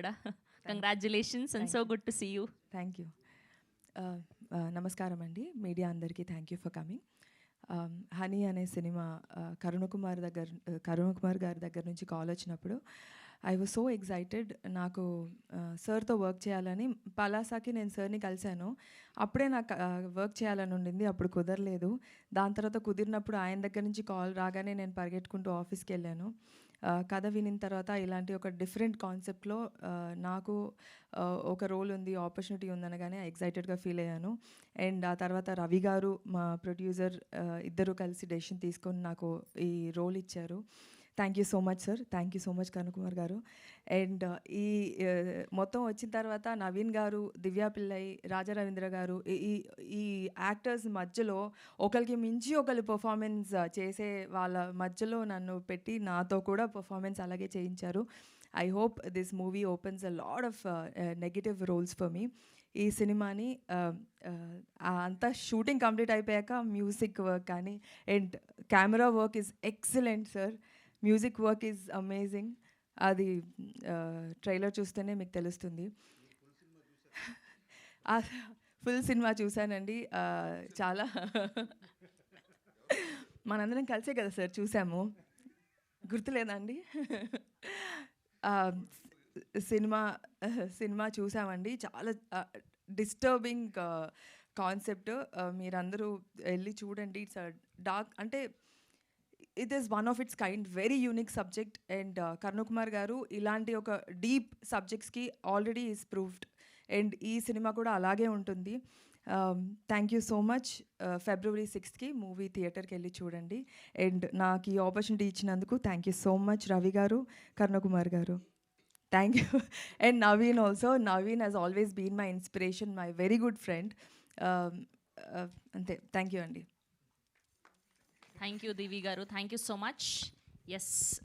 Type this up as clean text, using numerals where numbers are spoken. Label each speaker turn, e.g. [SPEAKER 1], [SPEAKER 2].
[SPEAKER 1] కూడా. Congratulations and so good to see you.
[SPEAKER 2] Thank you. నమస్కారం అండి, మీడియా అందరికీ thank you for coming. Honey అనే సినిమా కరుణ్ కుమార్ గారి దగ్గర నుంచి కాల్ వచ్చినప్పుడు ఐ వాజ్ సో ఎక్సైటెడ్. నాకు సార్తో వర్క్ చేయాలని, పలాసాకి నేను సార్ని కలిశాను. అప్పుడే నాకు వర్క్ చేయాలని ఉండింది, అప్పుడు కుదరలేదు. దాని తర్వాత కుదిరినప్పుడు ఆయన దగ్గర నుంచి కాల్ రాగానే నేను పరిగెట్టుకుంటూ ఆఫీస్కి వెళ్ళాను. కథ వినిన తర్వాత ఇలాంటి ఒక డిఫరెంట్ కాన్సెప్ట్లో నాకు ఒక రోల్ ఉంది, ఆపర్చునిటీ ఉందనగానే ఎక్సైటెడ్గా ఫీల్ అయ్యాను. అండ్ ఆ తర్వాత రవి గారు, మా ప్రొడ్యూసర్, ఇద్దరు కలిసి డెసిషన్ తీసుకొని నాకు ఈ రోల్ ఇచ్చారు. Thank you so much sir, thank you so much Karun Kumar గారు. అండ్ ఈ మొత్తం వచ్చిన తర్వాత నవీన్ గారు, దివ్యా పిల్లై, రాజా రవీంద్ర గారు, ఈ యాక్టర్స్ మధ్యలో ఒకరికి మించి ఒకరు పర్ఫార్మెన్స్ చేసే వాళ్ళ మధ్యలో నన్ను పెట్టి నాతో కూడా పర్ఫార్మెన్స్ అలాగే చేయించారు. I hope this movie opens a lot of negative roles for me. ఈ సినిమాని అంతా షూటింగ్ కంప్లీట్ అయిపోయాక మ్యూజిక్ వర్క్ కానీ and camera work is excellent sir. Music work is amazing. అది ట్రైలర్ చూస్తేనే మీకు తెలుస్తుంది. ఫుల్ సినిమా చూశానండి. చాలా మనందరం కలిసే కదా సార్ చూసాము, గుర్తులేదండి? సినిమా చూసామండి. చాలా డిస్టర్బింగ్ కాన్సెప్ట్. మీరందరూ వెళ్ళి చూడండి. ఇట్స్ డార్క్, అంటే it is one of its kind, very unique subject. And Karun Kumar గారు ఇలాంటి ఒక డీప్ సబ్జెక్ట్స్కి ఆల్రెడీ ఈజ్ ప్రూవ్డ్. అండ్ ఈ సినిమా కూడా అలాగే ఉంటుంది. Thank you so much. February 6th movie థియేటర్కి వెళ్ళి చూడండి. అండ్ నాకు ఈ ఆపర్చునిటీ ఇచ్చినందుకు thank you so much Ravi గారు, కరుణ్ కుమార్ గారు. Thank you. And Naveen also. Naveen has always been my inspiration, my very good friend. అంతే, థ్యాంక్ యూ అండి.
[SPEAKER 1] థ్యాంక్ యూ దివి గారు, thank you so much. Yes.